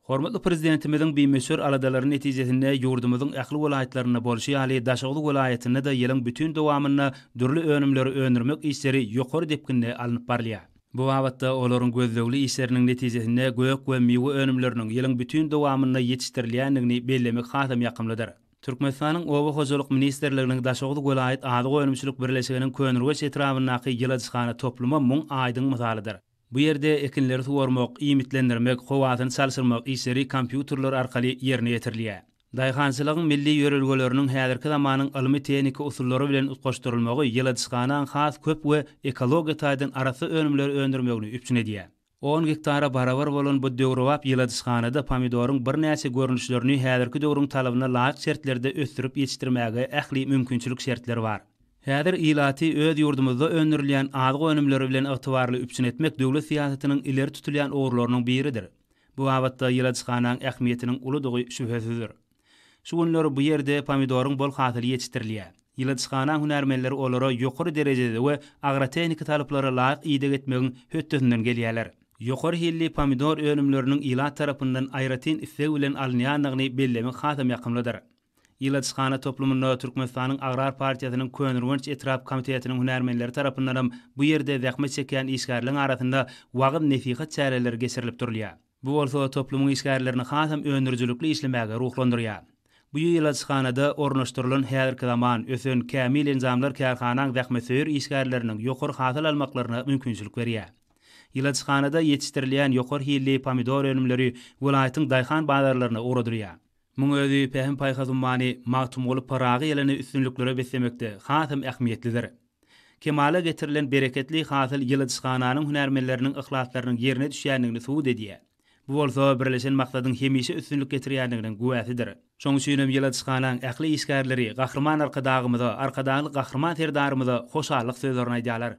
Hormatly prezidentimizin bimeşür aladaların netijesinde yurdumuzun ähli welaýatlaryna bolşy ýaly Daşoğlu welaýatyna da ýylyň bütün dowamyna dürli önümleri öndürmek işleri ýokary depkinde alınıp barlýar. Bu wagtda olaryň gözlegli işleriniň netijesinde gök we miwe önümleriniň ýylyň bütün dowamyna ýetişdirilýändigini bellemek hasam ýakymlydyr. Türkmenistanyň Owa hojalyk ministrliginiň Daşoğlu welaýat ady goýnumçylyk birleşiginiň könürgeç etrawynaky ýyladyşgana topluma muň aýdyň mysalydyr. Bu ýerde ekinleri suwarmak, iýmitlendirmek, howatyny salsyrmak işleri kompýuterler arkaly ýerine ýetirilýär. Daýhançylygyň milli ýörelgeleriniň häzirki zamanyň ilmi tehnika usullary bilen utgaşdyrylmagy ýyladyşgana has köp we ekologiýa taýdan arasy önümleri öndürmegini üpçün edýär. 10 hektara barabar bolan bu döwrewap ýyladyşganada pomidoryň bir näçe görnüşlerini häzirki döwrüň talabyna laýyk şertlerde ösdürip ýetişdirmäge ähli mümkinçilik şertleri bar. Häzir ilaty öz ýurdumyzda öndürilýän ady önümleri bilen ygtybarly üpçün etmek döwlet siýasatynyň ileri tutulýan ogurlarynyň biridir. Bu wagtda ýyladyşganyň ähmiýetiniň ulydygy şüphesizdir. Şu günleri bu ýerde pomidoryň bol hatyry ýetişdirilýär. Ýyladyşganyň hünärmenleri olara ýokary derejede we agrotehnika talyplara laýyk ýygyk etmegiň hötdesinden gelýärler. Ýokary hilli pomidor önümleriniň ilat tarapyndan aýratyn isleg bilen alınýanlygyny bellemek hasam ýakymlydyr. Ýyladyşgana toplumunda Türkmenistanyň Agrar partiýasynyň Könürgenç etrap komitetiniň hünärmenleri tarapyndan bu ýerde zähmet çeken işgärliň arasynda wagyt nesihat çäreleri geçirilip durulýar. Bu bolsa toplumyň işgärlerini hasam öndürjülükli işlemäge ruhlandyrýar. Bu ýyladyşganada ornaşdyrylan häzirki zaman ösen kämil enzamlar kärhanaň zähmetseýür işgärleriniň ýokary hasıl almaklaryna mümkinçilik berýär. Ýyladyşganada ýetişdirilýän ýokary hilli pomidor önümleri welaýatyň daýhan bazarlaryna uğradyrýar. Muň özi pähim paýhazymany magtum bolup paragy ýelini üstünliklere beslemekde hasam ähmiýetlidir. Kemale getirilen bereketli hasyl ýyladyşgananyň hünärmenleriniň ihlatlarynyň ýerine düşýändigini suwut edýär. Bu bolsa birleşen maksadyň hemişe üstünlik getirýändiginiň güwäsidir. Şoň üçin ýyladyşganyň ähli işgärleri gahrman arkadagymyza, arkadagy gahrman terdarymyza hoşallyk sözlerini aýdýarlar.